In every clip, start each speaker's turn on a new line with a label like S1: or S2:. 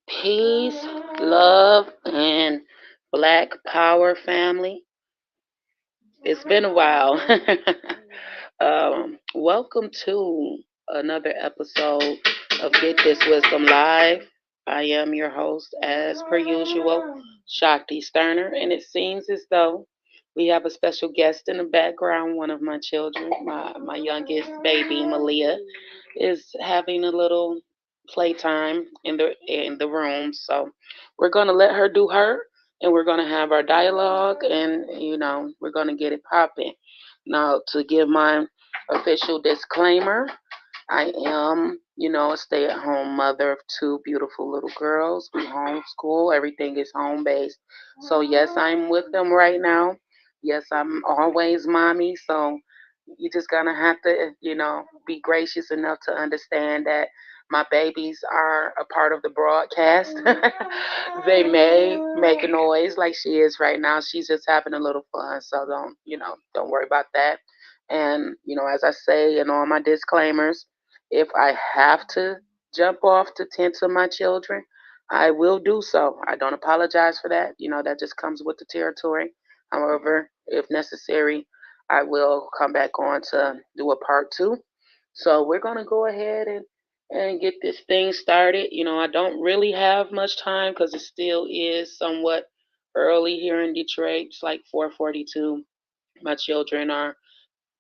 S1: Peace, love, and Black Power family. It's been a while. Welcome to another episode of Get This Wisdom Live. I am your host, as per usual, Shakti Sterner, and it seems as though we have a special guest in the background. One of my children, my youngest baby, Malia, is having a little playtime in the room. So we're gonna let her do her, and we're gonna have our dialogue, and we're gonna get it popping. Now, to give my official disclaimer, I am, a stay-at-home mother of two beautiful little girls. We homeschool. Everything is home-based. So yes, I'm with them right now. Yes, I'm always mommy. So you just gonna have to, be gracious enough to understand that my babies are a part of the broadcast. They may make a noise like she is right now. She's just having a little fun. So don't worry about that. And, as I say in all my disclaimers, if I have to jump off to tend to my children, I will do so. I don't apologize for that. That just comes with the territory. However, if necessary, I will come back on to do a part two. So we're gonna go ahead and get this thing started. I don't really have much time because it still is somewhat early here in Detroit. It's like 4:42. My children are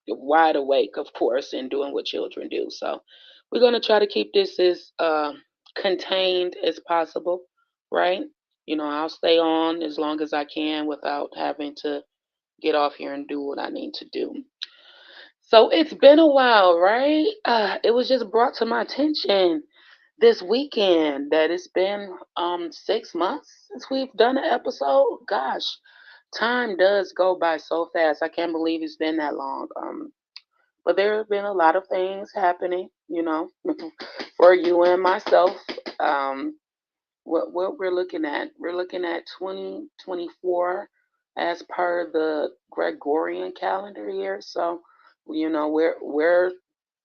S1: wide awake, of course, and doing what children do. So we're gonna try to keep this as contained as possible, right? I'll stay on as long as I can without having to get off here and do what I need to do. So it's been a while, right? It was just brought to my attention this weekend that it's been 6 months since we've done an episode. Gosh, time does go by so fast. I can't believe it's been that long. But there have been a lot of things happening, for you and myself. Um, what we're looking at 2024 as per the Gregorian calendar year. So, we're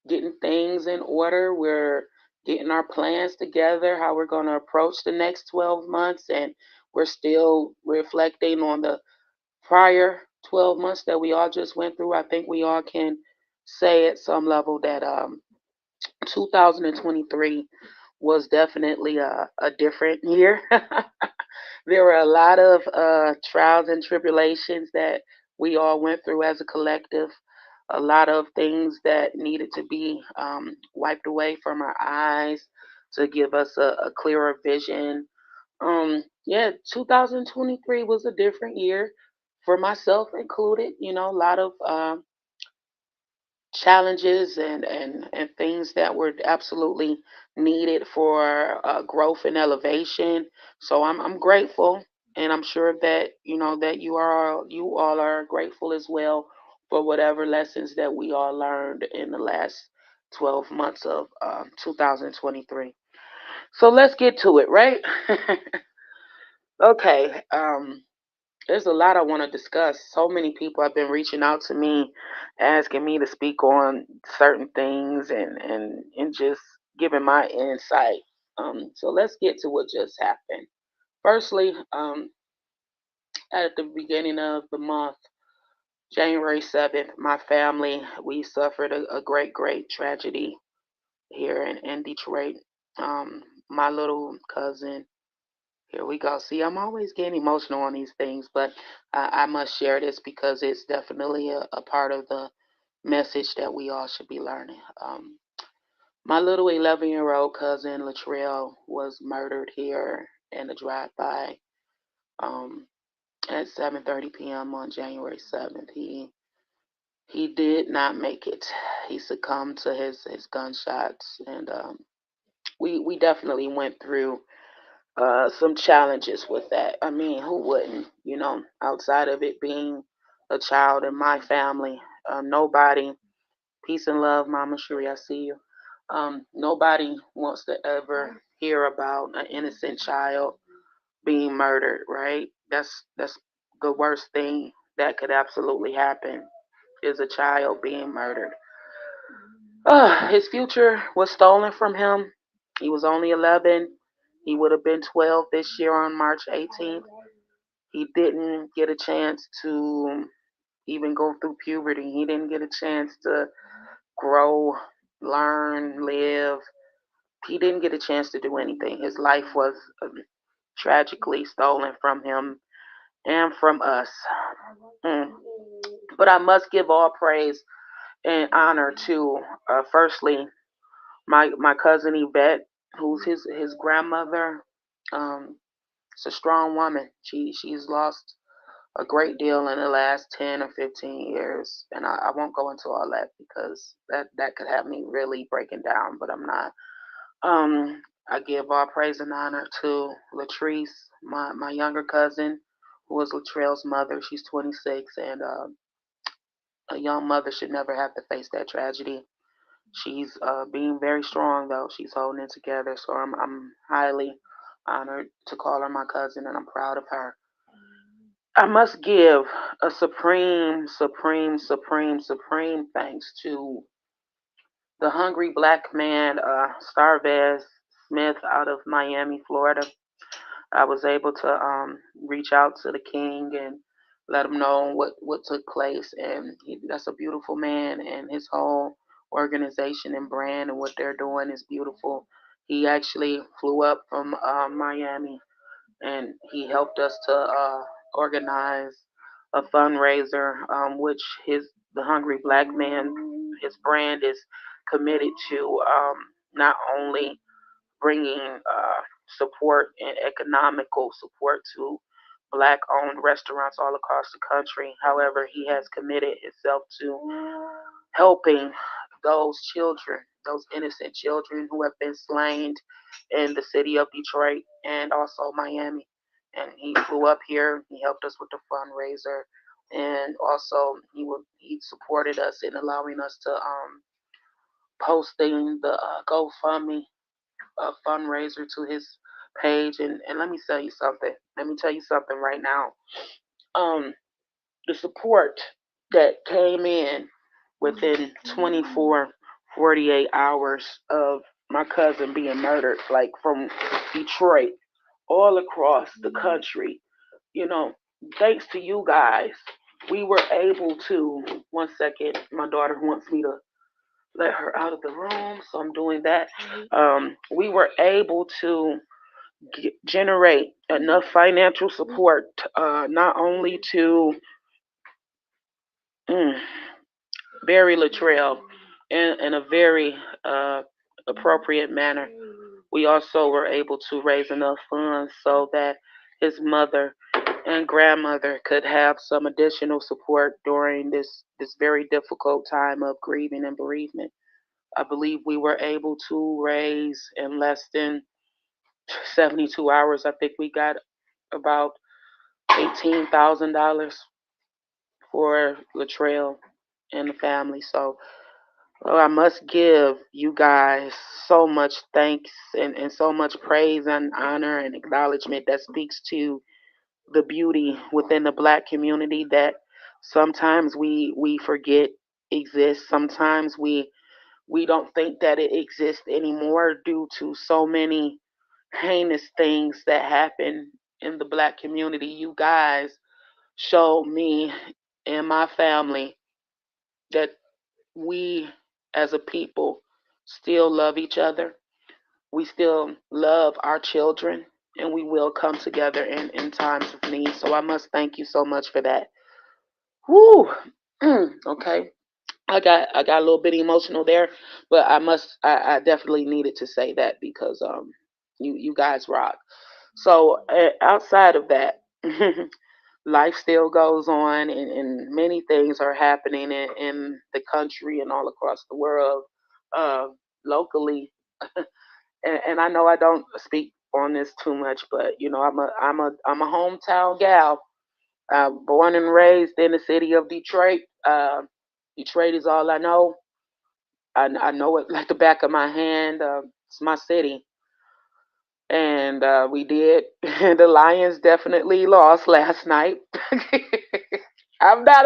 S1: getting things in order. We're getting our plans together, how we're going to approach the next 12 months, and we're still reflecting on the prior 12 months that we all just went through. I think we all can say at some level that 2023 was definitely a different year. There were a lot of trials and tribulations that we all went through as a collective. A lot of things that needed to be wiped away from our eyes to give us a clearer vision. Yeah, 2023 was a different year for myself included. A lot of challenges and things that were absolutely needed for growth and elevation. So I'm grateful, and I'm sure that that you all are grateful as well for whatever lessons that we all learned in the last 12 months of 2023. So let's get to it, right? Okay. There's a lot I want to discuss. So many people have been reaching out to me, asking me to speak on certain things and just giving my insight. So let's get to what just happened. Firstly, at the beginning of the month, January 7th, my family, we suffered a great, great tragedy here in Detroit. My little cousin, here we go. See, I'm always getting emotional on these things, but I must share this because it's definitely a part of the message that we all should be learning. My little 11-year-old cousin Latrell was murdered here in a drive-by um, at 7:30 p.m. on January 7th. He did not make it. He succumbed to his gunshots, and we definitely went through some challenges with that. I mean, who wouldn't? Outside of it being a child in my family, nobody. Peace and love, Mama Sheree. I see you. Nobody wants to ever hear about an innocent child being murdered, right? That's the worst thing that could absolutely happen is a child being murdered. His future was stolen from him. He was only 11. He would have been 12 this year on March 18th. He didn't get a chance to even go through puberty. He didn't get a chance to grow, learn, live. He didn't get a chance to do anything. His life was tragically stolen from him and from us. Mm. But I must give all praise and honor to, firstly, my cousin Yvette, who's his grandmother. Um, she's a strong woman. She's lost a great deal in the last 10 or 15 years, and I won't go into all that because that could have me really breaking down, but I'm not. I give all praise and honor to Latrice, my younger cousin, who was Latrell's mother. She's 26, and a young mother should never have to face that tragedy. She's being very strong though. She's holding it together. So I'm highly honored to call her my cousin, and I'm proud of her. I must give a supreme thanks to the hungry black man, Starvez Smith, out of Miami, Florida. I was able to reach out to the king and let him know what took place, and that's a beautiful man, and his whole organization and brand and what they're doing is beautiful. He actually flew up from Miami, and he helped us to organize a fundraiser, which his the Hungry Black Man, his brand is committed to not only bringing support and economical support to black owned restaurants all across the country. However, he has committed himself to helping those children, those innocent children who have been slain in the city of Detroit and also Miami. And he flew up here, he helped us with the fundraiser, and also he supported us in allowing us to posting the GoFundMe fundraiser to his page. And let me tell you something. Let me tell you something right now. Um, the support that came in within 24, 48 hours of my cousin being murdered, like from Detroit all across the country, you know, thanks to you guys, we were able to. One second, my daughter wants me to let her out of the room, so I'm doing that. We were able to generate enough financial support, not only to mm, bury Latrell in a very appropriate manner. We also were able to raise enough funds so that his mother and grandmother could have some additional support during this very difficult time of grieving and bereavement. I believe we were able to raise in less than 72 hours. I think we got about $18,000 for Latrell and the family. So I must give you guys so much thanks and so much praise and honor and acknowledgement that speaks to the beauty within the black community that sometimes we forget exists. Sometimes we don't think that it exists anymore due to so many heinous things that happen in the black community. You guys showed me and my family that we as a people still love each other. We still love our children, and we will come together in times of need. So I must thank you so much for that. Woo! Okay. I got a little bit emotional there, but I definitely needed to say that because you guys rock. So outside of that, life still goes on, and many things are happening in the country and all across the world, uh, locally. And I know I don't speak on this too much, but I'm a hometown gal. Born and raised in the city of Detroit. Detroit is all I know. I know it like the back of my hand. It's my city, and we did. The Lions definitely lost last night. I'm not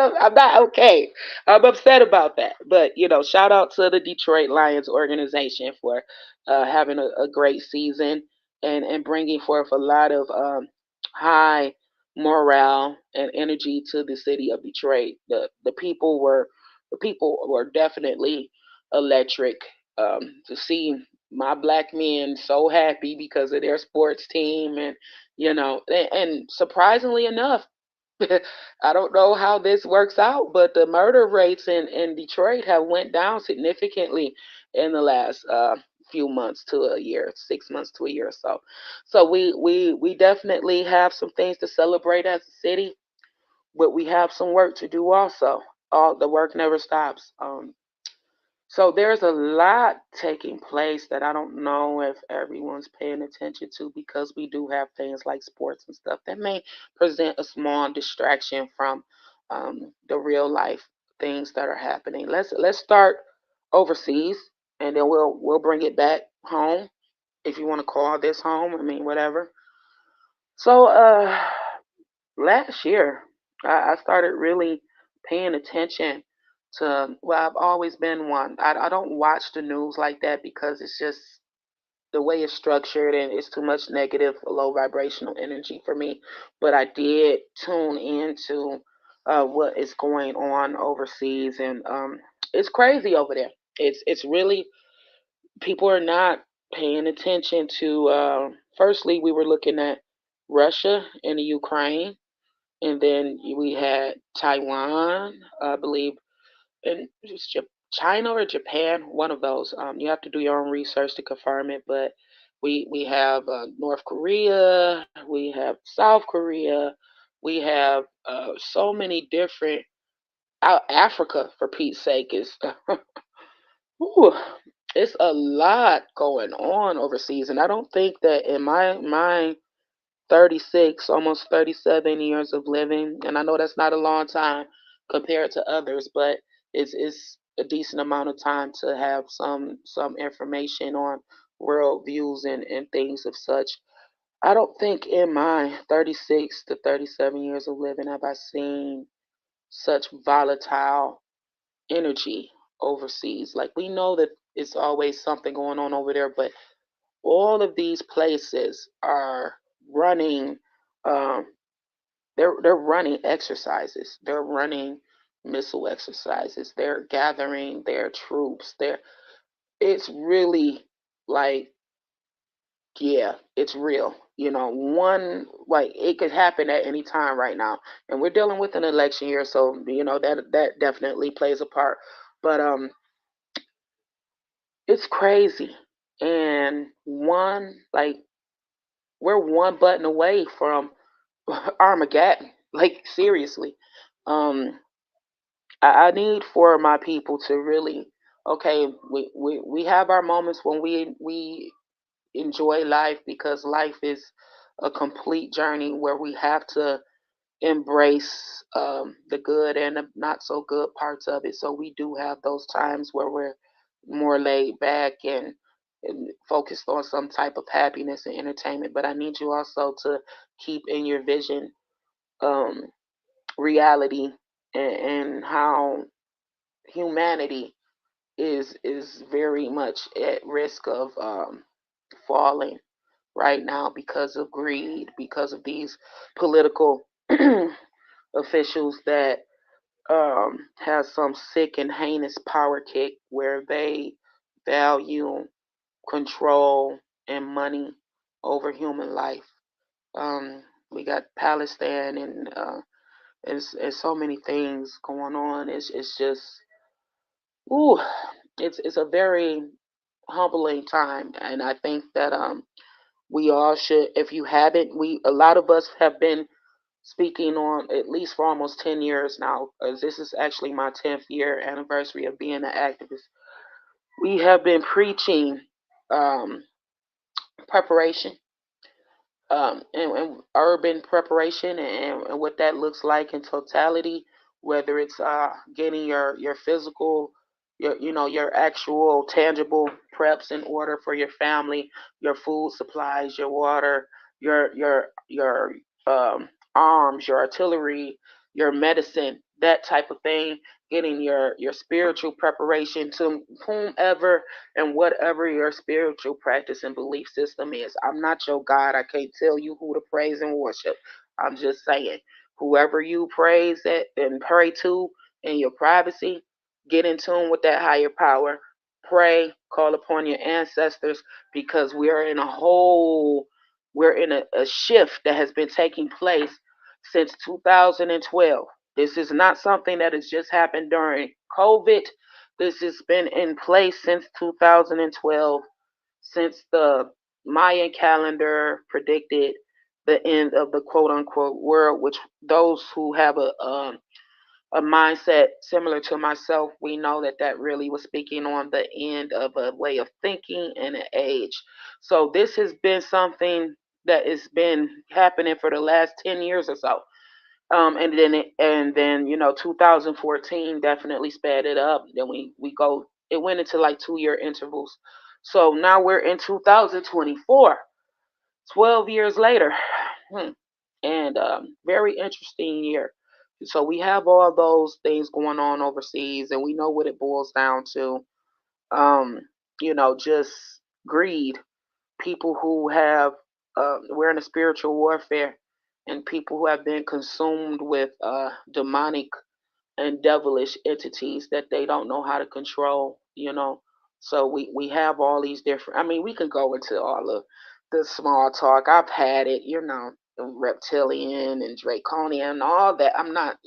S1: okay. I'm upset about that. But shout out to the Detroit Lions organization for having a great season and bringing forth a lot of high morale and energy to the city of Detroit. The people were definitely electric. To see my black men so happy because of their sports team, and and surprisingly enough, I don't know how this works out, but the murder rates in Detroit have went down significantly in the last few months to a year, 6 months to a year or so. So we definitely have some things to celebrate as a city, but we have some work to do also. All the work never stops. So there's a lot taking place that I don't know if everyone's paying attention to, because we do have things like sports and stuff that may present a small distraction from the real life things that are happening. Let's start overseas, and then we'll bring it back home, if you want to call this home. I mean, whatever. So last year, I started really paying attention to, well, I've always been one. I don't watch the news like that because it's just the way it's structured, and it's too much negative, low vibrational energy for me. But I did tune into what is going on overseas, and it's crazy over there. It's really, people are not paying attention to. Firstly, we were looking at Russia and the Ukraine, and then we had Taiwan, I believe, and it's China or Japan, one of those. You have to do your own research to confirm it, but we have North Korea, we have South Korea, we have so many different. Africa, for Pete's sake, is ooh, it's a lot going on overseas, and I don't think that in my 36, almost 37 years of living, and I know that's not a long time compared to others, but it's a decent amount of time to have some information on world views and things of such. I don't think in my 36 to 37 years of living have I seen such volatile energy overseas. Like, we know that it's always something going on over there, but all of these places are running um, they're running exercises, they're running missile exercises, they're gathering their troops, it's really like, yeah, it's real. One, like, it could happen at any time right now, and we're dealing with an election year, so that definitely plays a part. But it's crazy. And one, like, we're one button away from Armageddon. Like, seriously. Um, I need for my people to really, okay, we have our moments when we enjoy life, because life is a complete journey where we have to embrace the good and the not so good parts of it. So we do have those times where we're more laid back and focused on some type of happiness and entertainment. But I need you also to keep in your vision um, reality, and how humanity is very much at risk of falling right now because of greed, because of these political officials that have some sick and heinous power kick where they value control and money over human life. Um, we got Palestine, and so many things going on. It's just, ooh, it's a very humbling time, and I think that we all should. If you haven't, a lot of us have been speaking on, at least for almost 10 years now. As this is actually my 10th year anniversary of being an activist. We have been preaching um, preparation, and urban preparation, and what that looks like in totality, whether it's getting your physical, your actual tangible preps in order for your family, your food supplies, your water, your arms, your artillery, your medicine. that type of thing, getting your spiritual preparation to whomever and whatever your spiritual practice and belief system is. I'm not your God. I can't tell you who to praise and worship. I'm just saying, whoever you praise at and pray to in your privacy, get in tune with that higher power. Pray, call upon your ancestors, because we're in a shift that has been taking place since 2012. This is not something that has just happened during COVID. This has been in place since 2012, since the Mayan calendar predicted the end of the quote unquote world, which those who have a mindset similar to myself, we know that that really was speaking on the end of a way of thinking and an age. So this has been something that has been happening for the last 10 years or so. And then 2014 definitely sped it up. Then it went into like 2 year intervals. So now we're in 2024, 12 years later. And very interesting year. So we have all those things going on overseas, and we know what it boils down to. Um, just greed. People who have, we're in a spiritual warfare, and people who have been consumed with demonic and devilish entities that they don't know how to control. So we have all these different, I mean, we could go into all of the small talk. I've had it, reptilian and draconian and all that. I'm not,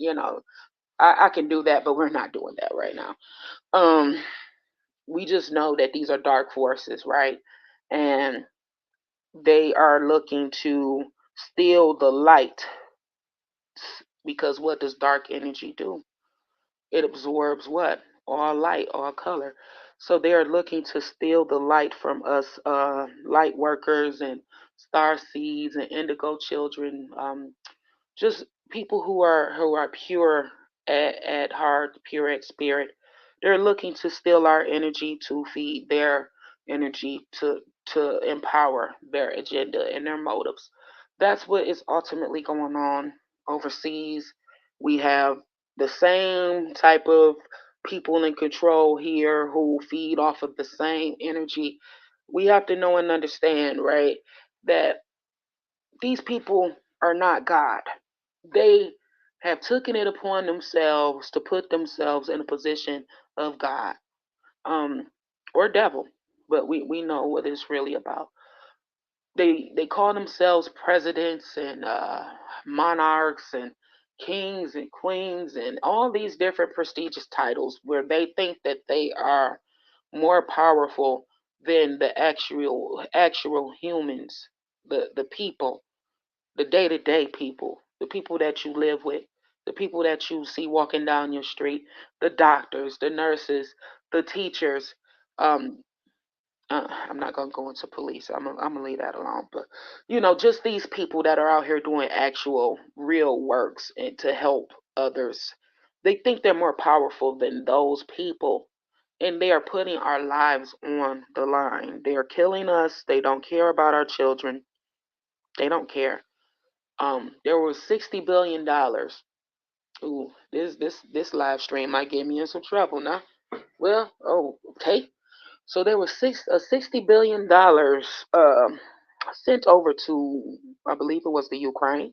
S1: I can do that, but we're not doing that right now. um we just know that these are dark forces, right? And they are looking to steal the light, because what does dark energy do? It absorbs what? All light, all color. So they are looking to steal the light from us, light workers and star seeds and indigo children, just people who are pure at heart, pure at spirit. They're looking to steal our energy to feed their energy, to empower their agenda and their motives. That's what is ultimately going on overseas. We have the same type of people in control here who feed off of the same energy. We have to know and understand, right, that these people are not God. They have taken it upon themselves to put themselves in a position of God, um, or devil, but we know what it's really about. They call themselves presidents and monarchs and kings and queens and all these different prestigious titles, where they think that they are more powerful than the actual humans, the people, the day to day people, the people that you live with, the people that you see walking down your street, the doctors, the nurses, the teachers. Um, I'm not gonna go into police. I'm gonna leave that alone. But just these people that are out here doing actual, real works and to help others. They think they're more powerful than those people, and they are putting our lives on the line. They are killing us. They don't care about our children. They don't care. There was $60 billion. Ooh, this live stream might get me in some trouble now. Well, oh, okay. So there was $60 billion sent over to, I believe it was the Ukraine,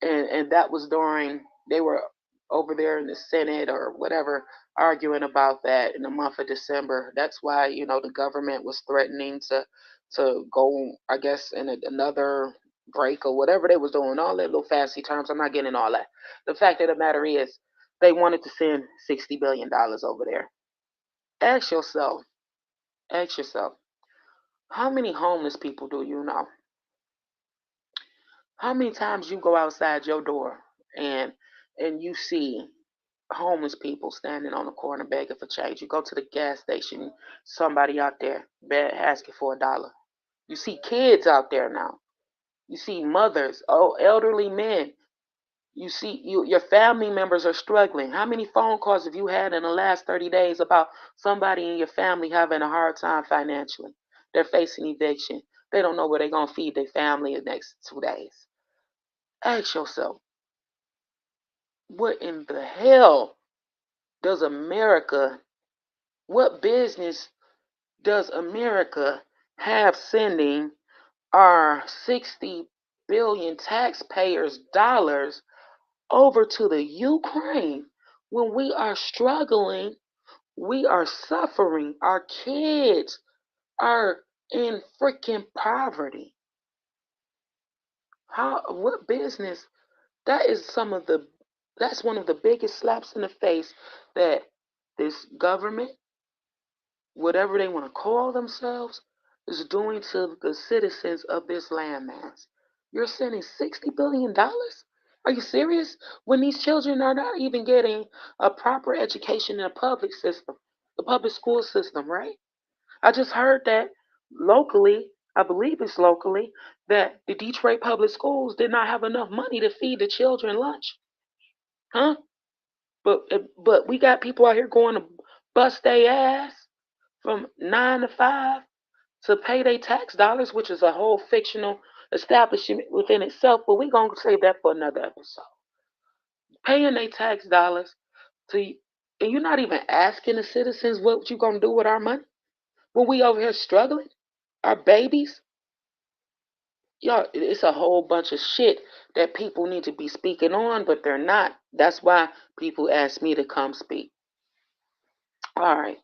S1: and that was during they were over there in the Senate or whatever, arguing about that in the month of December. That's why the government was threatening to go, I guess, in another break or whatever they was doing. All that little fancy terms. I'm not getting all that. The fact of the matter is, they wanted to send $60 billion over there. Ask yourself, ask yourself, how many homeless people do you know? How many times you go outside your door and you see homeless people standing on the corner begging for change? You go to the gas station, somebody out there asking for $1. You see kids out there now. You see mothers, elderly men. You see your family members are struggling. How many phone calls have you had in the last 30 days about somebody in your family having a hard time financially? They're facing eviction. They don't know where they're going to feed their family in the next 2 days. Ask yourself, What in the hell does America, what business does America have sending our 60 billion taxpayers' dollars over to the Ukraine when we are struggling, we are suffering, our kids are in freaking poverty? What business? That is that's one of the biggest slaps in the face that this government, whatever they want to call themselves, is doing to the citizens of this landmass. You're sending $60 billion? Are you serious? When these children are not even getting a proper education in a public system, the public school system, right? I just heard that locally, I believe it's locally, that the Detroit public schools did not have enough money to feed the children lunch. Huh? But we got people out here going to bust their ass from 9 to 5 to pay their tax dollars, which is a whole fictional establishment within itself. But we gonna save that for another episode. Paying their tax dollars to, and you're not even asking the citizens what you gonna do with our money when we over here struggling, our babies. Y'all, it's a whole bunch of shit that people need to be speaking on, but they're not. That's why people ask me to come speak. All right.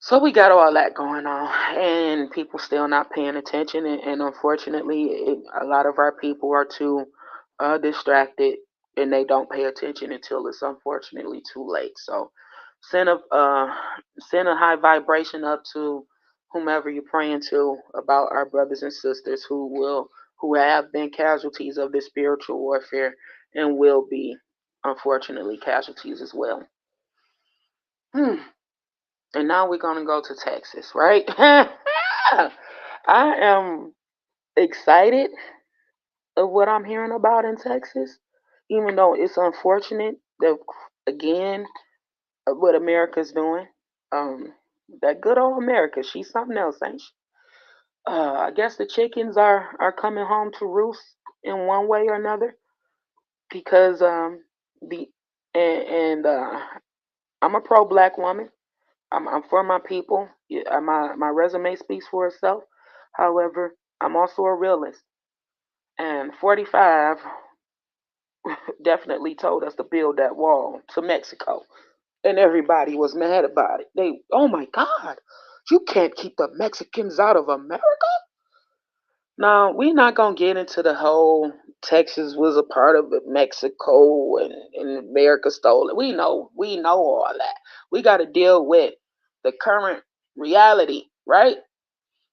S1: So we got all that going on, and people still not paying attention. And unfortunately, a lot of our people are too distracted, and they don't pay attention until it's unfortunately too late. So send a uh, send a high vibration up to whomever you're praying to about our brothers and sisters who have been casualties of this spiritual warfare and will be unfortunately casualties as well. Hmm. And now we're gonna go to Texas, right? I am excited of what I'm hearing about in Texas, even though it's unfortunate that again what America's doing. Um, that good old America, she's something else, ain't she? I guess the chickens are coming home to roost in one way or another because the and I'm a pro black woman. I'm for my people. Yeah, my resume speaks for itself. However, I'm also a realist. And 45 definitely told us to build that wall to Mexico. And everybody was mad about it. Oh my God, you can't keep the Mexicans out of America? Now, we're not going to get into the whole Texas was a part of Mexico and America stole it. We know all that. We got to deal with the current reality, right?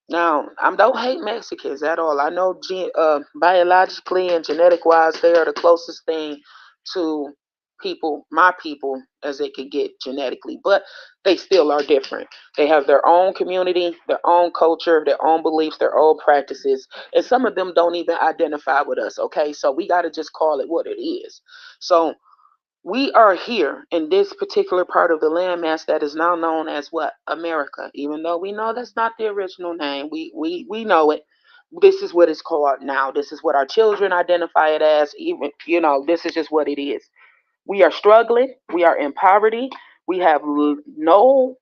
S1: Now, I don't hate Mexicans at all. I know biologically and genetic wise, they are the closest thing to people, my people, as they could get genetically, but they still are different. They have their own community, their own culture, their own beliefs, their own practices, and some of them don't even identify with us, okay? So we got to just call it what it is. So we are here in this particular part of the landmass that is now known as what? America. Even though we know that's not the original name, we know it. This is what it's called now. This is what our children identify it as. Even this is just what it is. We are struggling. We are in poverty. We have no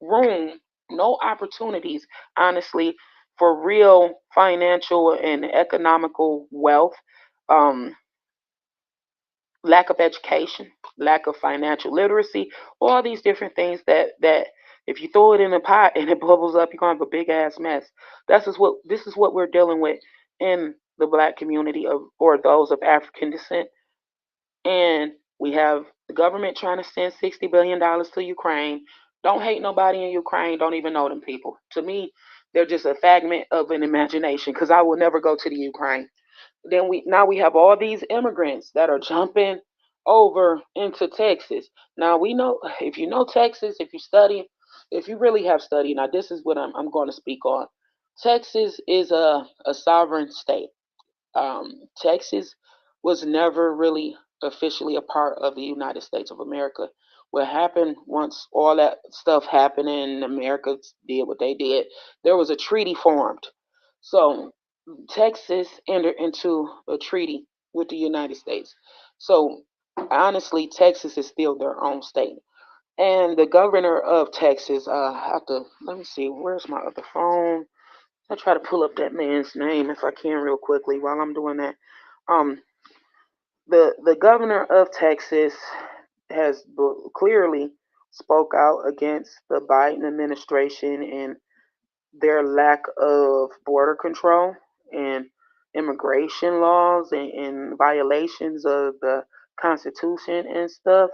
S1: room, no opportunities, honestly, for real financial and economical wealth. Um, Lack of education, lack of financial literacy, all these different things that if you throw it in a pot and it bubbles up, you're gonna have a big ass mess. This is what we're dealing with in the black community of or those of African descent. And we have the government trying to send $60 billion to Ukraine. Don't hate nobody in Ukraine. Don't even know them people. To me, they're just a figment of an imagination because I will never go to the Ukraine. Then we have all these immigrants that are jumping over into Texas. Now we know if you know Texas, if you study, if you really have studied. Now this is what I'm going to speak on. Texas is a sovereign state. Texas was never really officially a part of the United States of America. What happened once all that stuff happened and America did what they did, there was a treaty formed. So Texas entered into a treaty with the United States. So Honestly, Texas is still their own state. And the governor of Texas, I have to, let me see, where's my other phone? I try to pull up that man's name if I can real quickly while I'm doing that. Um, the governor of Texas has clearly spoke out against the Biden administration and their lack of border control and immigration laws and violations of the Constitution and stuff.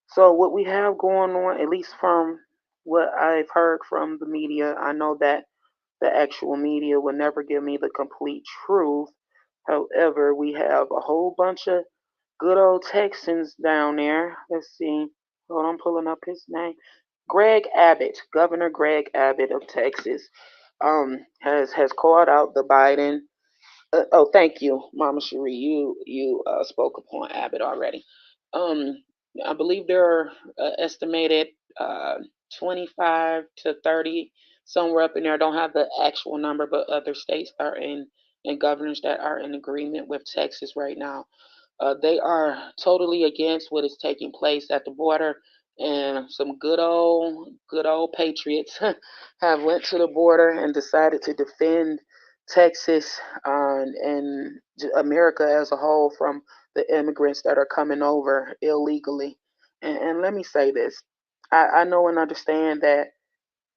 S1: So what we have going on, at least from what I've heard from the media, I know that the actual media will never give me the complete truth. However, we have a whole bunch of good old Texans down there. Let's see. Hold on, I'm pulling up his name. Greg Abbott, Governor Greg Abbott of Texas, has called out the Biden. Oh, thank you, Mama Cherie. You spoke upon Abbott already. Um, I believe there are estimated uh, 25 to 30 somewhere up in there. I don't have the actual number, but other states are in and governors that are in agreement with Texas right now. They are totally against what is taking place at the border, and some good old patriots have went to the border and decided to defend Texas and America as a whole from the immigrants that are coming over illegally. And let me say this: I know and understand that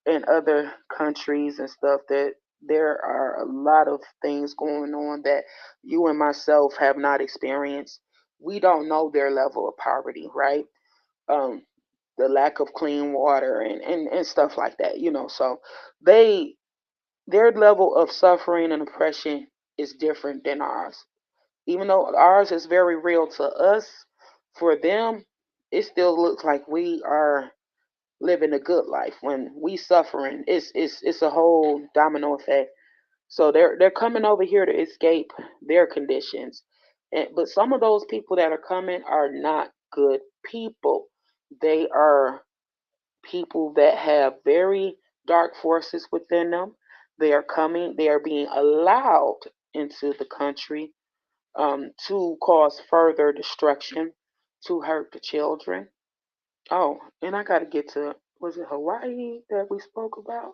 S1: in other countries and stuff that there are a lot of things going on that you and myself have not experienced. We don't know their level of poverty, right? Um, the lack of clean water and stuff like that, So they their level of suffering and oppression is different than ours. Even though ours is very real to us, for them, it still looks like we are living a good life when we suffering. It's a whole domino effect. So they're coming over here to escape their conditions. But some of those people that are coming are not good people. They are people that have very dark forces within them. They are being allowed into the country to cause further destruction, to hurt the children. Oh, and I got to get to, was it Hawaii that we spoke about?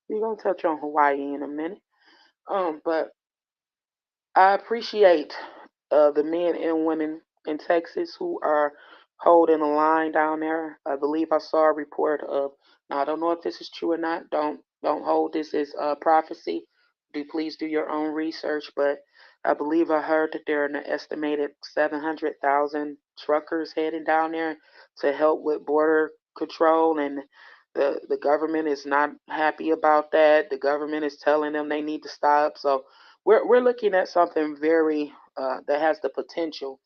S1: We're going to touch on Hawaii in a minute. But I appreciate the men and women in Texas who are holding the line down there. I believe I saw a report of. Now I don't know if this is true or not. Don't hold this as prophecy. Do please do your own research. But I believe I heard that there are an estimated 700,000 truckers heading down there to help with border control, and the government is not happy about that. The government is telling them they need to stop. So we're looking at something very that has the potential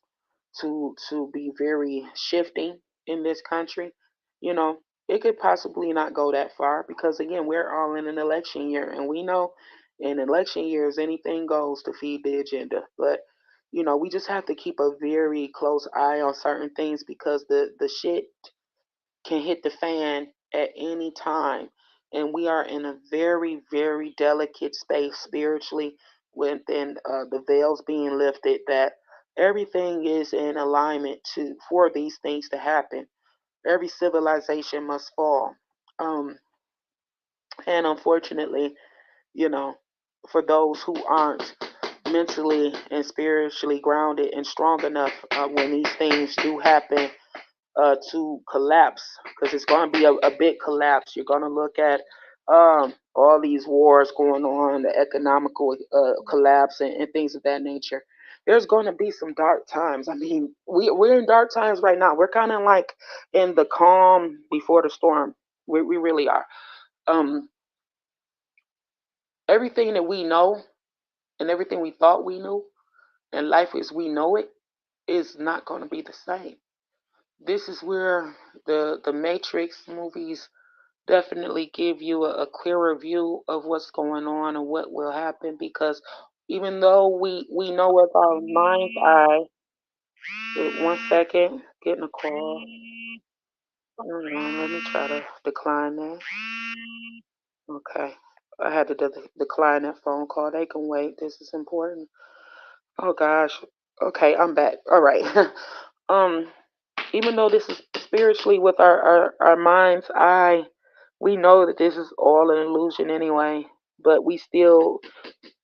S1: to be very shifting in this country. You know, it could possibly not go that far because again, we're all in an election year, and we know in election years anything goes to feed the agenda. But we just have to keep a very close eye on certain things because the shit can hit the fan at any time. And we are in a very, very delicate space spiritually within the veils being lifted that everything is in alignment for these things to happen. Every civilization must fall. Um, and unfortunately, you know, for those who aren't mentally and spiritually grounded and strong enough when these things do happen, to collapse because it's going to be a big collapse. You're going to look at all these wars going on, the economical collapse, and things of that nature. There's going to be some dark times. I mean, we're in dark times right now. We're kind of like in the calm before the storm. We really are. Um, Everything that we know and everything we thought we knew and life as we know it is not going to be the same. This is where the Matrix movies definitely give you a clearer view of what's going on and what will happen because even though we know with our mind's eye, one second, getting a call. Hold on, let me try to decline that. Okay. I had to decline that phone call. They can wait. This is important. Oh gosh. Okay, I'm back. All right. Um, Even though this is spiritually with our mind's eye, we know that this is all an illusion anyway. But we still,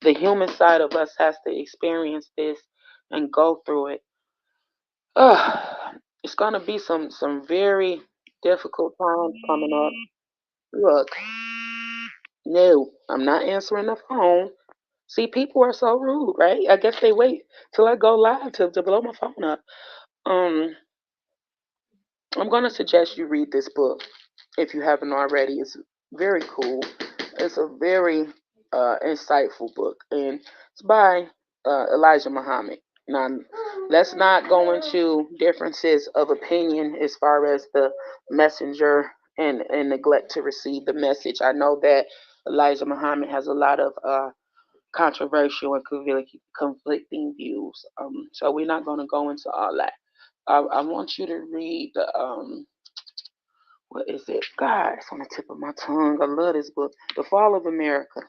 S1: the human side of us has to experience this and go through it. It's gonna be some very difficult times coming up. Look, no, I'm not answering the phone. See, people are so rude, right? I guess they wait till I go live to blow my phone up. Um, I'm gonna suggest you read this book if you haven't already. It's very cool. It's a very insightful book, and it's by Elijah Muhammad. Now, let's not go into differences of opinion as far as the messenger and neglect to receive the message. I know that Elijah Muhammad has a lot of controversial and conflicting views. So we're not going to go into all that. I want you to read the what is it? God, it's on the tip of my tongue. I love this book, The Fall of America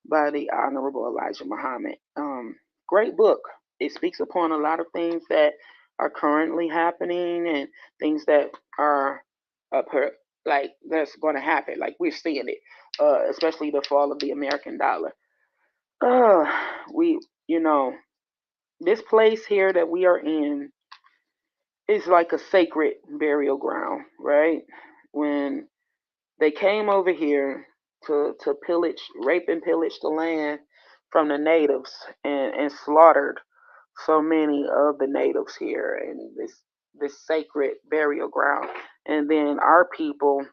S1: by the Honorable Elijah Muhammad. Great book. It speaks upon a lot of things that are currently happening and things that are like that's going to happen. Like we're seeing it, especially the fall of the American dollar. Uh, we, you know, this place here that we are in is like a sacred burial ground, right? When they came over here to pillage, rape and pillage the land from the natives and slaughtered so many of the natives here in this sacred burial ground. And then our people,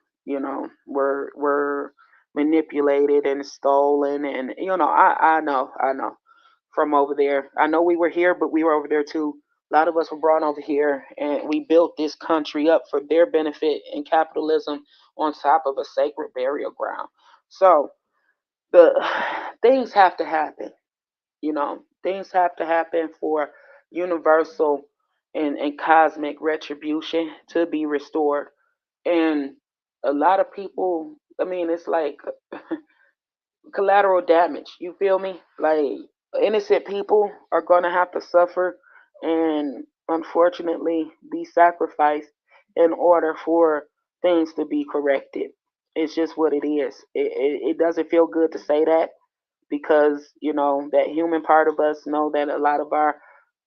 S1: were manipulated and stolen and I know from over there. I know we were here, but we were over there too. A lot of us were brought over here, and we built this country up for their benefit and capitalism on top of a sacred burial ground. So the things have to happen. Things have to happen for universal and cosmic retribution to be restored. And a lot of people, I mean, it's like collateral damage. You feel me? Like innocent people are gonna have to suffer and unfortunately be sacrificed in order for things to be corrected. It's just what it is. It doesn't feel good to say that because that human part of us know that a lot of our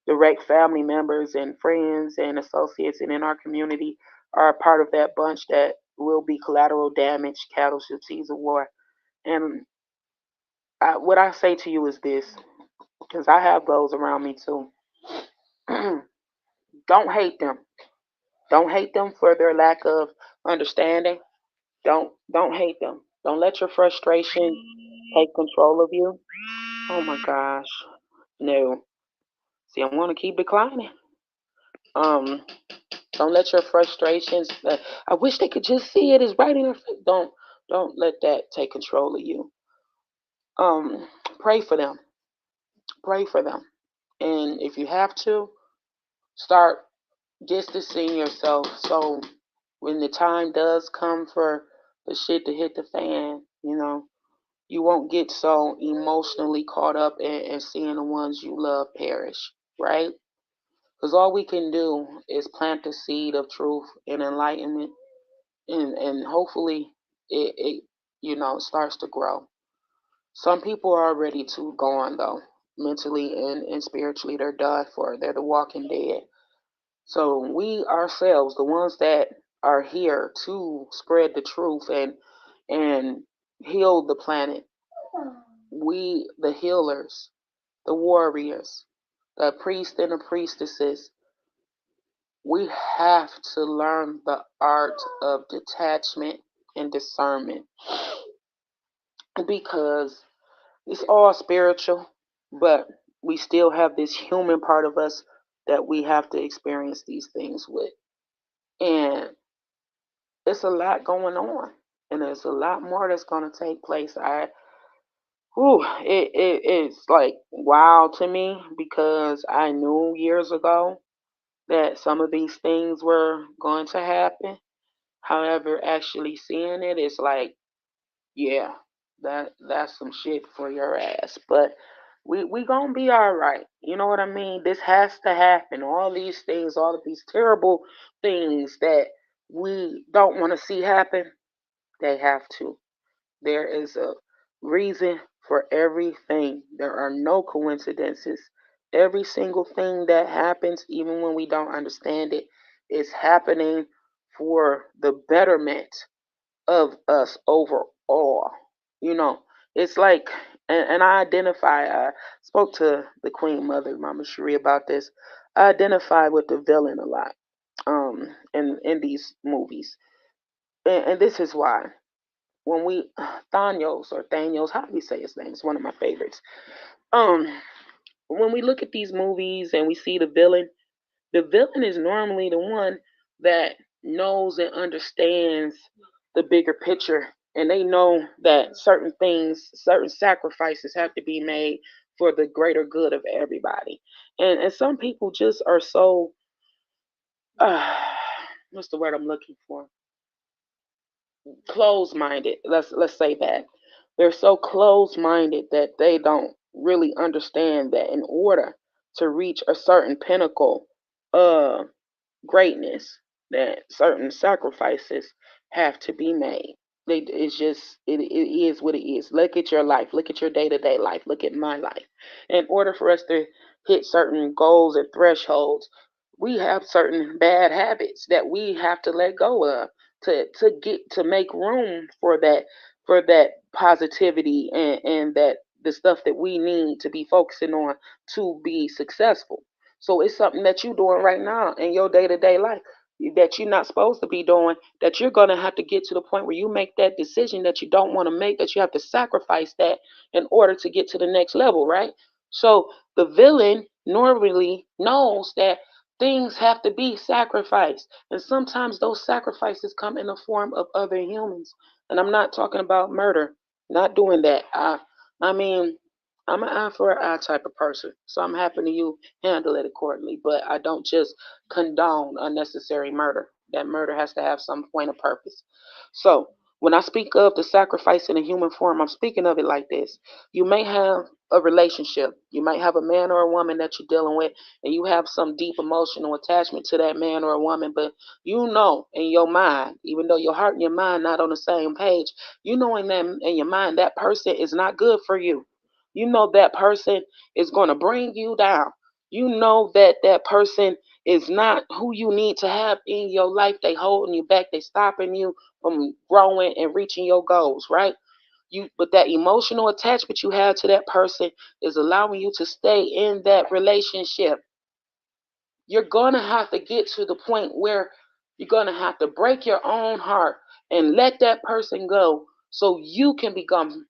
S1: direct family members and friends and associates and in our community are a part of that bunch that will be collateral damage casualties of war. And what I say to you is this, because I have those around me too. Don't hate them. Don't hate them for their lack of understanding. Don't hate them. Don't let your frustration take control of you. Oh my gosh. No. See, I'm gonna keep declining. Um, don't let your frustrations. I wish they could just see it. It's right in their face. Don't let that take control of you. Um, Pray for them. Pray for them. And if you have to, start distancing yourself so when the time does come for the shit to hit the fan, you won't get so emotionally caught up in seeing the ones you love perish, right? Because all we can do is plant the seed of truth and enlightenment, and hopefully it starts to grow. Some people are already too gone though, mentally and spiritually. They're the walking dead. So we ourselves, the ones that are here to spread the truth and heal the planet, we the healers, the warriors, the priests and the priestesses, we have to learn the art of detachment and discernment because it's all spiritual, but we still have this human part of us that we have to experience these things with. And it's a lot going on, and there's a lot more that's going to take place. It's like wow to me because I knew years ago that some of these things were going to happen. However, actually seeing it is like, yeah, that's some shit for your ass. But We gonna be all right. You know what I mean? This has to happen. All these things, all of these terrible things that we don't want to see happen, they have to. There is a reason for everything. There are no coincidences. Every single thing that happens, even when we don't understand it, is happening for the betterment of us overall. You know, it's like, and I identify, I spoke to the Queen Mother, Mama Cherie, about this. I identify with the villain a lot in these movies. And this is why. When we, Thanos, how do we say his name? It's one of my favorites. Um, when we look at these movies and we see the villain is normally the one that knows and understands the bigger picture, and they know that certain things, certain sacrifices have to be made for the greater good of everybody. And some people just are so uh, what's the word I'm looking for? Closed minded. Let's say that. They're so closed minded that they don't really understand that in order to reach a certain pinnacle uh greatness, that certain sacrifices have to be made. It's just it is what it is. Look at your life. Look at your day to day life. Look at my life. In order for us to hit certain goals and thresholds, we have certain bad habits that we have to let go of to get to make room for that positivity and that the stuff that we need to be focusing on to be successful. So it's something that you're doing right now in your day to day life that you're not supposed to be doing, that you're going to have to get to the point where you make that decision that you don't want to make, that you have to sacrifice that in order to get to the next level, right? So the villain normally knows that things have to be sacrificed. And sometimes those sacrifices come in the form of other humans. And I'm not talking about murder, not doing that. I mean, I'm an eye for an eye type of person, so I'm happy to you handle it accordingly. But I don't just condone unnecessary murder. That murder has to have some point of purpose. So when I speak of the sacrifice in a human form, I'm speaking of it like this. You may have a relationship. You might have a man or a woman that you're dealing with, and you have some deep emotional attachment to that man or a woman, but you know in your mind, even though your heart and your mind not on the same page, you know in your mind that person is not good for you. You know that person is going to bring you down. You know that that person is not who you need to have in your life. They holding you back. They stopping you from growing and reaching your goals, right? But that emotional attachment you have to that person is allowing you to stay in that relationship. You're going to have to get to the point where you're going to have to break your own heart and let that person go so you can become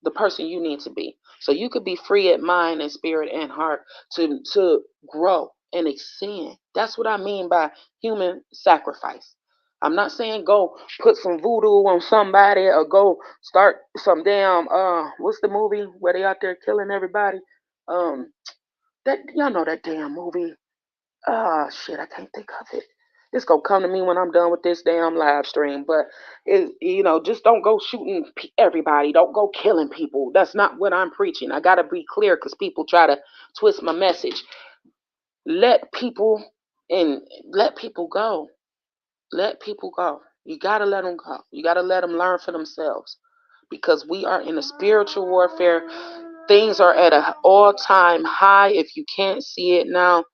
S1: the person you need to be. So you could be free at mind and spirit and heart to grow and extend. That's what I mean by human sacrifice. I'm not saying go put some voodoo on somebody or go start some damn what's the movie where they out there killing everybody? Um that y'all know that damn movie. Ah, shit, I can't think of it. It's gonna come to me when I'm done with this damn live stream. But just don't go shooting everybody. Don't go killing people. That's not what I'm preaching. I gotta be clear because people try to twist my message. Let people and let people go. Let people go. You gotta let them go. You gotta let them learn for themselves because we are in a spiritual warfare. Things are at an all-time high. If you can't see it now,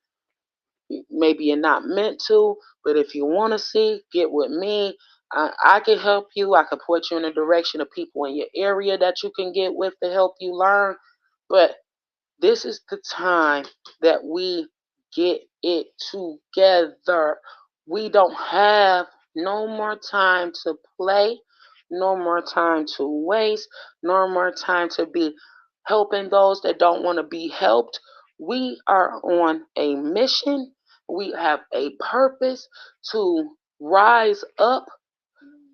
S1: maybe you're not meant to, but if you want to see, get with me. I can help you. I can put you in the direction of people in your area that you can get with to help you learn. But this is the time that we get it together. We don't have no more time to play, no more time to waste, no more time to be helping those that don't want to be helped. We are on a mission. We have a purpose to rise up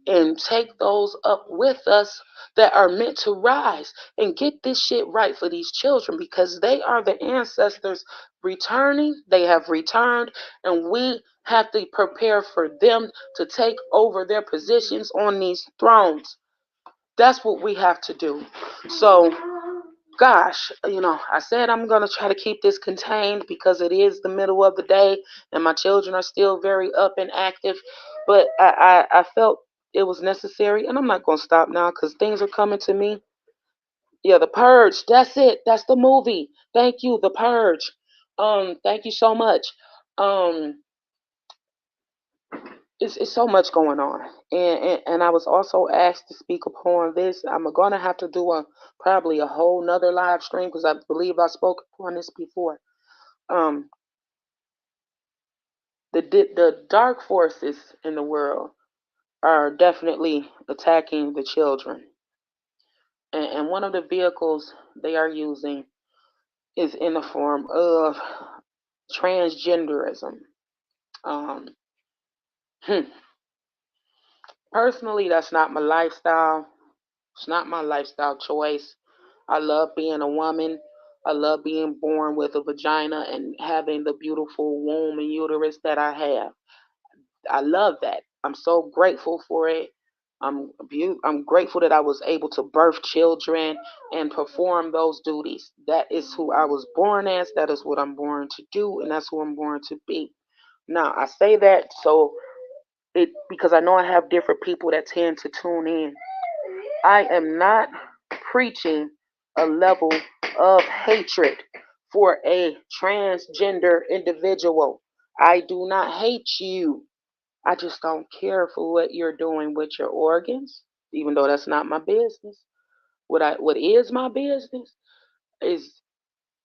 S1: and take those up with us that are meant to rise and get this shit right for these children because they are the ancestors returning. They have returned, and we have to prepare for them to take over their positions on these thrones. That's what we have to do. So Gosh, I said I'm going to try to keep this contained because it is the middle of the day and my children are still very up and active. But I felt it was necessary, and I'm not going to stop now because things are coming to me. Yeah, The Purge. That's it. That's the movie. Thank you, The Purge. Thank you so much. Um, it's so much going on, and I was also asked to speak upon this. I'm gonna have to do a probably a whole nother live stream because I believe I spoke upon this before. Um, the dark forces in the world are definitely attacking the children, and one of the vehicles they are using is in the form of transgenderism. Um, hmm, Personally, that's not my lifestyle. It's not my lifestyle choice. I love being a woman. I love being born with a vagina and having the beautiful womb and uterus that I have. I love that. I'm so grateful for it. I'm grateful that I was able to birth children and perform those duties. That is who I was born as. That is what I'm born to do, and that's who I'm born to be. Now, I say that so it because I know I have different people that tend to tune in. I am not preaching a level of hatred for a transgender individual. I do not hate you. I just don't care for what you're doing with your organs, even though that's not my business. What is my business is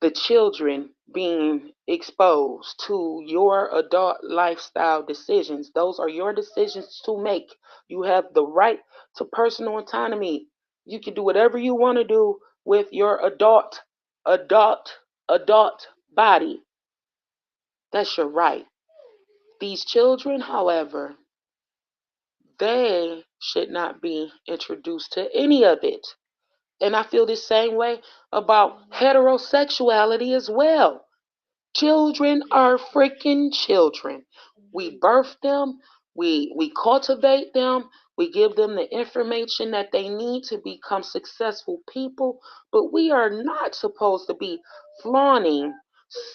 S1: the children being exposed to your adult lifestyle decisions. Those are your decisions to make. You have the right to personal autonomy. You can do whatever you want to do with your adult, adult body. That's your right. These children, however, they should not be introduced to any of it. And I feel the same way about heterosexuality as well. Children are freaking children. We birth them, we cultivate them, we give them the information that they need to become successful people, but we are not supposed to be flaunting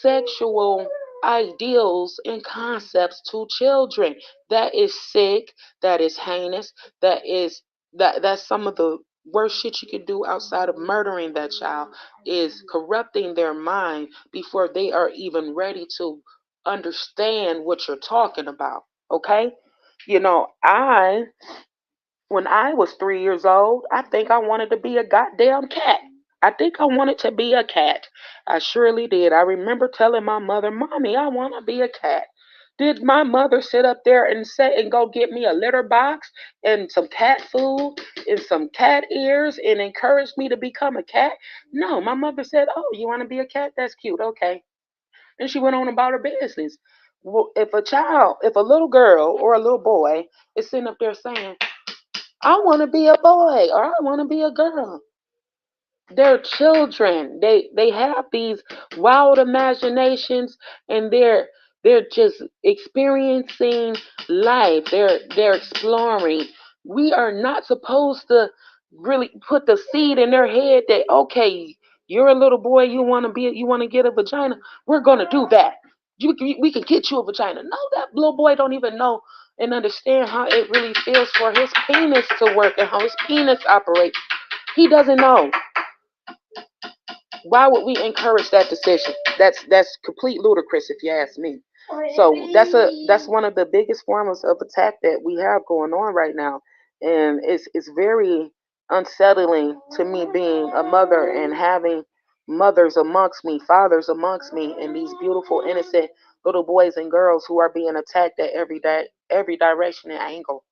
S1: sexual ideals and concepts to children. That is sick, that is heinous, that's some of the worst shit you could do outside of murdering that child is corrupting their mind before they are even ready to understand what you're talking about. Okay? I when I was 3 years old, I think I wanted to be a goddamn cat. I think I wanted to be a cat. I surely did. I remember telling my mother, Mommy, I want to be a cat. Did my mother sit up there and say and go get me a litter box and some cat food and some cat ears and encourage me to become a cat? No, my mother said, Oh, you want to be a cat? That's cute. Okay. And she went on about her business. Well, if a little girl or a little boy is sitting up there saying, I want to be a boy or I want to be a girl. They're children. They have these wild imaginations and they're just experiencing life. They're exploring. We are not supposed to really put the seed in their head that okay, you're a little boy, you want to get a vagina. We're going to do that. We can get you a vagina. No, that little boy don't even know and understand how it really feels for his penis to work and how his penis operates. He doesn't know. Why would we encourage that decision? That's complete ludicrous if you ask me. So that's one of the biggest forms of attack that we have going on right now, and it's very unsettling to me being a mother and having mothers amongst me, fathers amongst me, and these beautiful innocent little boys and girls who are being attacked at every direction and angle.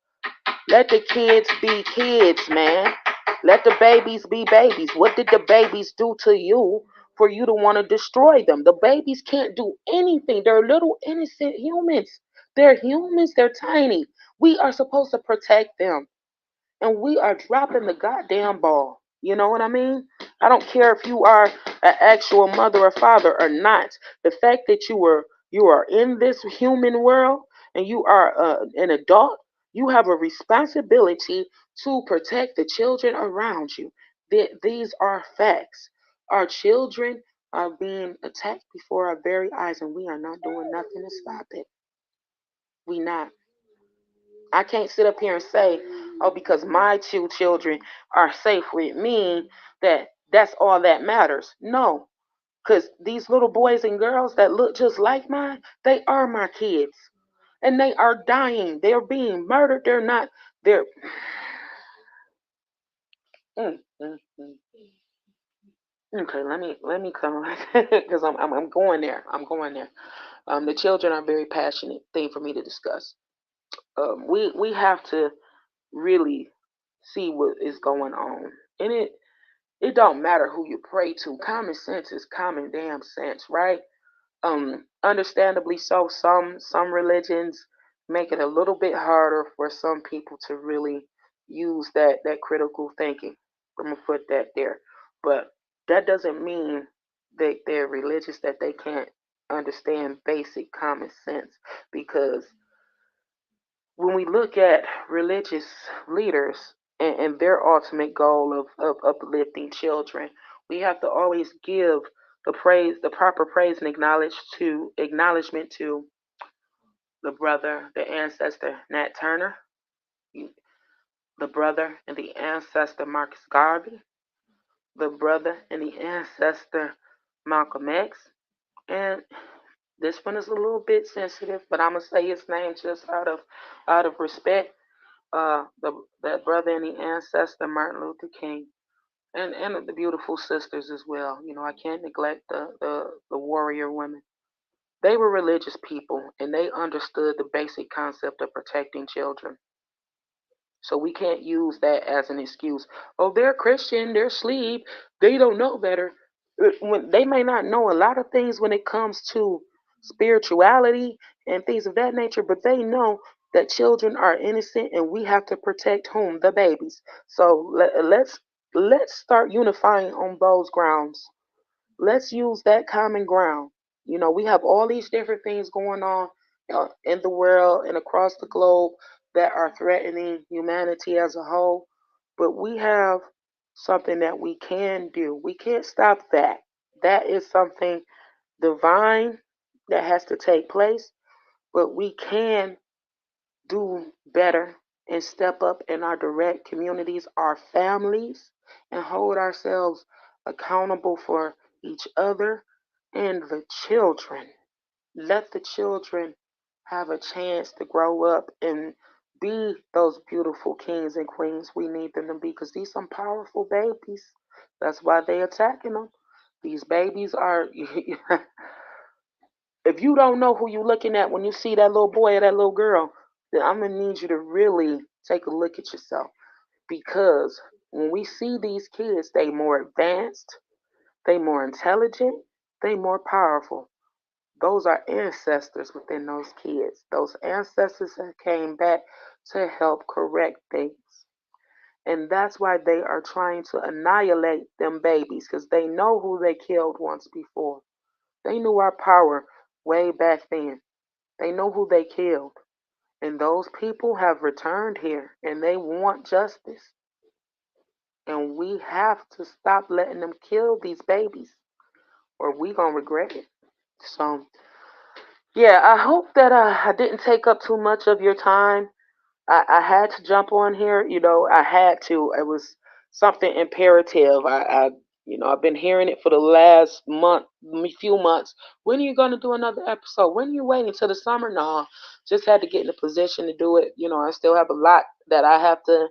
S1: Let the kids be kids, man. Let the babies be babies. What did the babies do to you for you to want to destroy them? The babies can't do anything. They're little innocent humans. They're humans. They're tiny. We are supposed to protect them. And we are dropping the goddamn ball. You know what I mean? I don't care if you are an actual mother or father or not. The fact that you are in this human world and you are an adult, you have a responsibility to protect the children around you. These are facts. Our children are being attacked before our very eyes, and we are not doing nothing to stop it. We not. I can't sit up here and say, oh, because my two children are safe with me, that's all that matters. No, because these little boys and girls that look just like mine, they are my kids. And they are dying. They're being murdered. They're not. They're. Mm, mm, mm. Okay, let me come because I'm going there. I'm going there. The children are a very passionate thing for me to discuss. We have to really see what is going on, and it don't matter who you pray to. Common sense is common damn sense, right? Understandably so, some religions make it a little bit harder for some people to really use that critical thinking. I'm gonna put that there, but that doesn't mean that they're religious that they can't understand basic common sense. Because when we look at religious leaders and their ultimate goal of uplifting children, we have to always give the proper praise and acknowledgement to the brother, the ancestor Nat Turner, the brother and the ancestor Marcus Garvey, the brother and the ancestor Malcolm X, and this one is a little bit sensitive, but I'm gonna say his name just out of respect. That brother and the ancestor Martin Luther King, and the beautiful sisters as well. I can't neglect the warrior women. They were religious people, and they understood the basic concept of protecting children. So we can't use that as an excuse. Oh, they're Christian, they're asleep, they don't know better. When they may not know a lot of things when it comes to spirituality and things of that nature, but they know that children are innocent and we have to protect whom? The babies. So let's start unifying on those grounds. Let's use that common ground. We have all these different things going on in the world and across the globe that are threatening humanity as a whole, but we have something that we can do. We can't stop that. That is something divine that has to take place, but we can do better and step up in our direct communities, our families, and hold ourselves accountable for each other and the children. Let the children have a chance to grow up and be those beautiful kings and queens we need them to be, because these some powerful babies. That's why they attacking them. These babies are if you don't know who you're looking at when you see that little boy or that little girl, then I'm gonna need you to really take a look at yourself. Because when we see these kids, they more advanced, they more intelligent, they more powerful. Those are ancestors within those kids. Those ancestors that came back to help correct things. And that's why they are trying to annihilate them babies, because they know who they killed once before. They knew our power way back then. They know who they killed. And those people have returned here and they want justice. And we have to stop letting them kill these babies or we gonna regret it. So yeah, I hope that I didn't take up too much of your time. I had to jump on here. I had to. It was something imperative. I've been hearing it for the last few months. When are you going to do another episode? When are you waiting till the summer? No, just had to get in a position to do it. I still have a lot that I have to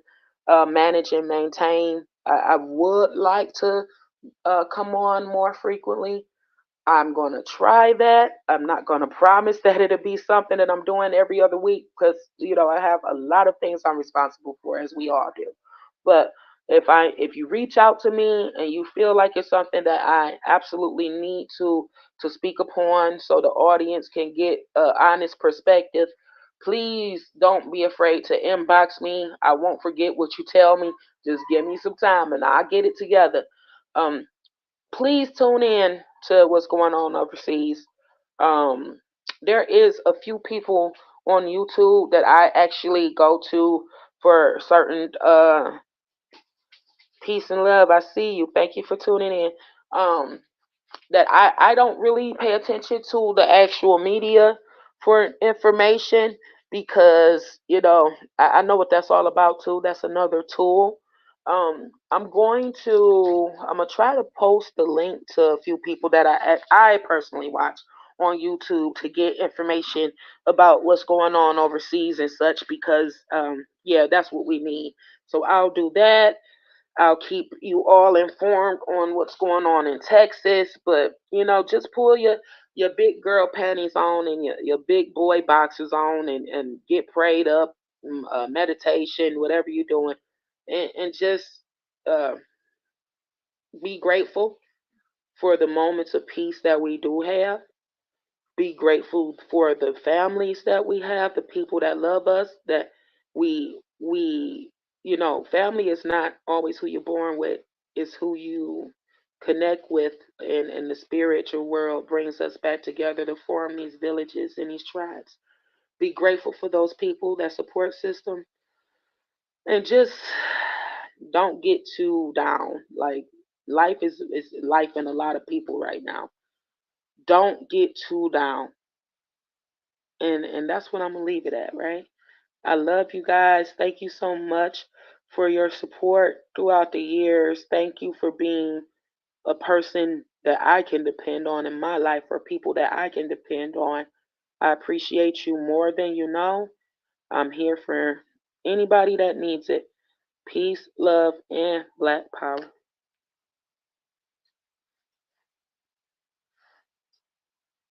S1: manage and maintain. I would like to come on more frequently. I'm going to try that. I'm not going to promise that it'll be something that I'm doing every other week because, I have a lot of things I'm responsible for, as we all do. But if you reach out to me and you feel like it's something that I absolutely need to speak upon so the audience can get an honest perspective, please don't be afraid to inbox me. I won't forget what you tell me. Just give me some time and I'll get it together. Um, Please tune in to what's going on overseas. Um, there is a few people on YouTube that I actually go to for certain peace and love. I see you. Thank you for tuning in. Um, that I don't really pay attention to the actual media for information because I know what that's all about too. That's another tool. I'm gonna try to post the link to a few people that I personally watch on YouTube to get information about what's going on overseas and such because yeah, that's what we need. So I'll do that. I'll keep you all informed on what's going on in Texas, but just pull your big girl panties on and your big boy boxers on and get prayed up, meditation, whatever you're doing, and just uh, be grateful for the moments of peace that we do have. Be grateful for the families that we have, the people that love us, that we family is not always who you're born with, it's who you connect with, and the spiritual world brings us back together to form these villages and these tribes. Be grateful for those people, that support system, and just don't get too down. Like life is life in a lot of people right now. Don't get too down. And that's what I'm gonna leave it at, right? I love you guys. Thank you so much for your support throughout the years. Thank you for being a person that I can depend on in my life, or people that I can depend on. I appreciate you more than you know. I'm here for anybody that needs it. Peace, love, and Black Power.